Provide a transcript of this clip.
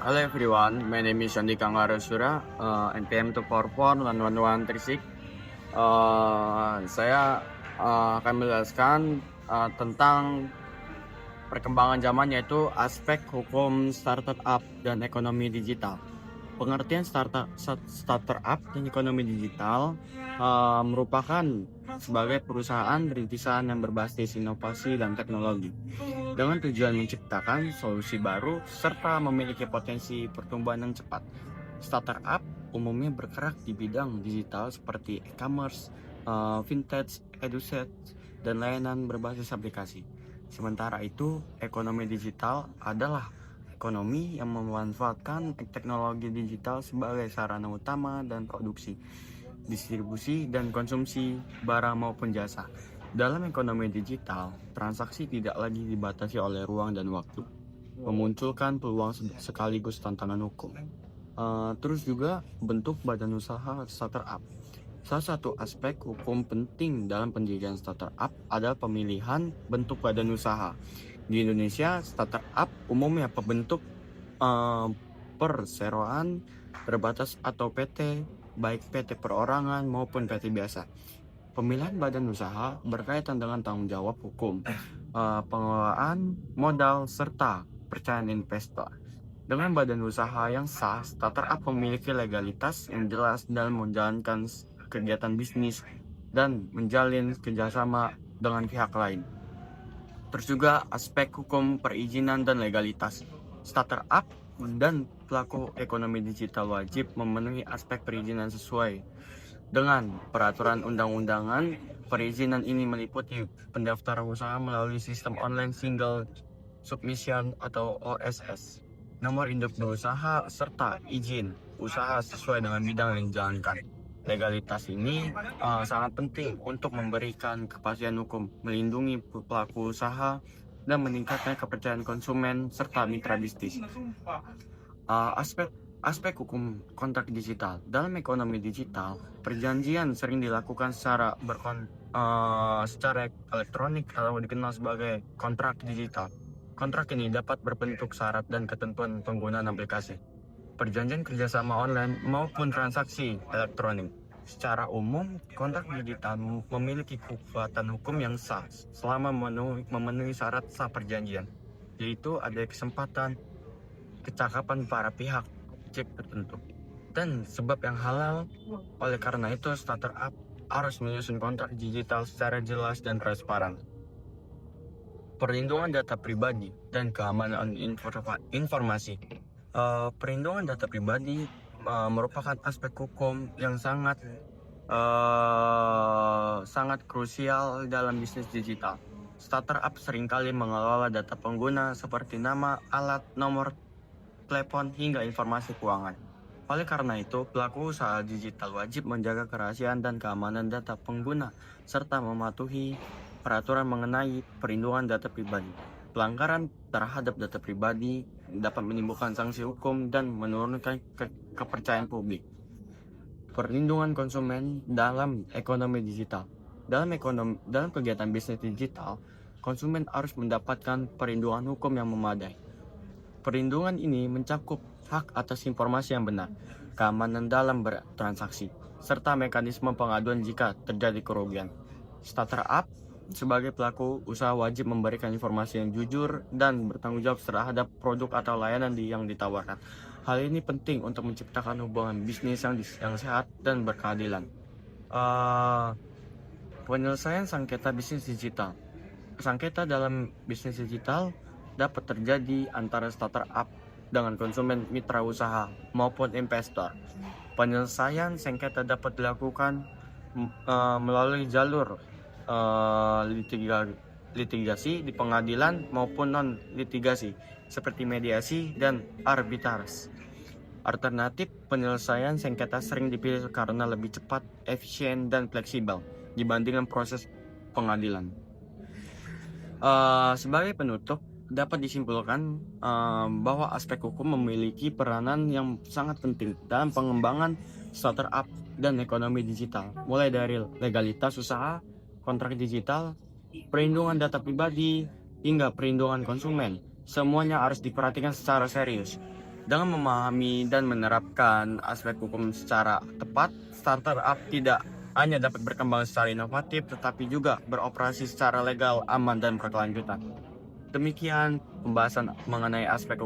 Hello everyone, my name is Andi Kangarasura, NPM 244-11136. Saya akan menjelaskan tentang perkembangan zaman, yaitu aspek hukum startup dan ekonomi digital. Pengertian startup dan ekonomi digital merupakan sebagai perusahaan rintisan yang berbasis inovasi dan teknologi dengan tujuan menciptakan solusi baru serta memiliki potensi pertumbuhan yang cepat. Startup umumnya bergerak di bidang digital seperti e-commerce, fintech, edutech, dan layanan berbasis aplikasi. Sementara itu, ekonomi digital adalah ekonomi yang memanfaatkan teknologi digital sebagai sarana utama dan produksi, distribusi, dan konsumsi barang maupun jasa. Dalam ekonomi digital, transaksi tidak lagi dibatasi oleh ruang dan waktu, memunculkan peluang sekaligus tantangan hukum. Terus juga bentuk badan usaha startup. Salah satu aspek hukum penting dalam pendirian startup adalah pemilihan bentuk badan usaha. Di Indonesia, startup umumnya berbentuk perseroan terbatas atau PT, baik PT perorangan maupun PT biasa. Pemilihan badan usaha berkaitan dengan tanggung jawab hukum, pengelolaan modal, serta percayaan investor. Dengan badan usaha yang sah, startup memiliki legalitas yang jelas dalam menjalankan kegiatan bisnis dan menjalin kerjasama dengan pihak lain. Terus juga aspek hukum perizinan dan legalitas. Startup dan pelaku ekonomi digital wajib memenuhi aspek perizinan sesuai dengan peraturan undang-undangan. Perizinan ini meliputi pendaftaran usaha melalui sistem online single submission atau OSS, nomor induk berusaha, serta izin usaha sesuai dengan bidang yang dijalankan. Legalitas ini sangat penting untuk memberikan kepastian hukum, melindungi pelaku usaha, dan meningkatkan kepercayaan konsumen serta mitra bisnis. Aspek hukum kontrak digital. Dalam ekonomi digital, perjanjian sering dilakukan secara elektronik atau dikenal sebagai kontrak digital. Kontrak ini dapat berbentuk syarat dan ketentuan penggunaan aplikasi, perjanjian kerjasama online maupun transaksi elektronik. Secara umum, kontrak digital memiliki kekuatan hukum yang sah selama memenuhi syarat sah perjanjian, yaitu ada kesempatan kecakapan para pihak cek tertentu dan sebab yang halal. Oleh karena itu, startup harus menyusun kontrak digital secara jelas dan transparan. Perlindungan data pribadi dan keamanan informasi. Perlindungan data pribadi merupakan aspek hukum yang sangat krusial dalam bisnis digital. Startup seringkali mengelola data pengguna seperti nama, alat, nomor telepon, hingga informasi keuangan. Oleh karena itu, pelaku usaha digital wajib menjaga kerahasiaan dan keamanan data pengguna serta mematuhi peraturan mengenai perlindungan data pribadi. Pelanggaran terhadap data pribadi dapat menimbulkan sanksi hukum dan menurunkan kepercayaan publik. Perlindungan konsumen dalam ekonomi digital. Dalam kegiatan bisnis digital, konsumen harus mendapatkan perlindungan hukum yang memadai. Perlindungan ini mencakup hak atas informasi yang benar, keamanan dalam bertransaksi, serta mekanisme pengaduan jika terjadi kerugian. Startup sebagai pelaku usaha wajib memberikan informasi yang jujur dan bertanggung jawab terhadap produk atau layanan yang ditawarkan. Hal ini penting untuk menciptakan hubungan bisnis yang sehat dan berkeadilan. Penyelesaian sengketa bisnis digital. Sengketa dalam bisnis digital dapat terjadi antara startup dengan konsumen, mitra usaha, maupun investor. Penyelesaian sengketa dapat dilakukan melalui jalur litigasi di pengadilan maupun non-litigasi seperti mediasi dan arbitrase. Alternatif penyelesaian sengketa sering dipilih karena lebih cepat, efisien, dan fleksibel dibandingkan proses pengadilan. Sebagai penutup, dapat disimpulkan bahwa aspek hukum memiliki peranan yang sangat penting dalam pengembangan startup dan ekonomi digital, mulai dari legalitas usaha, kontrak digital, perlindungan data pribadi, hingga perlindungan konsumen. Semuanya harus diperhatikan secara serius. Dengan memahami dan menerapkan aspek hukum secara tepat, startup tidak hanya dapat berkembang secara inovatif, tetapi juga beroperasi secara legal, aman, dan berkelanjutan. Demikian pembahasan mengenai aspek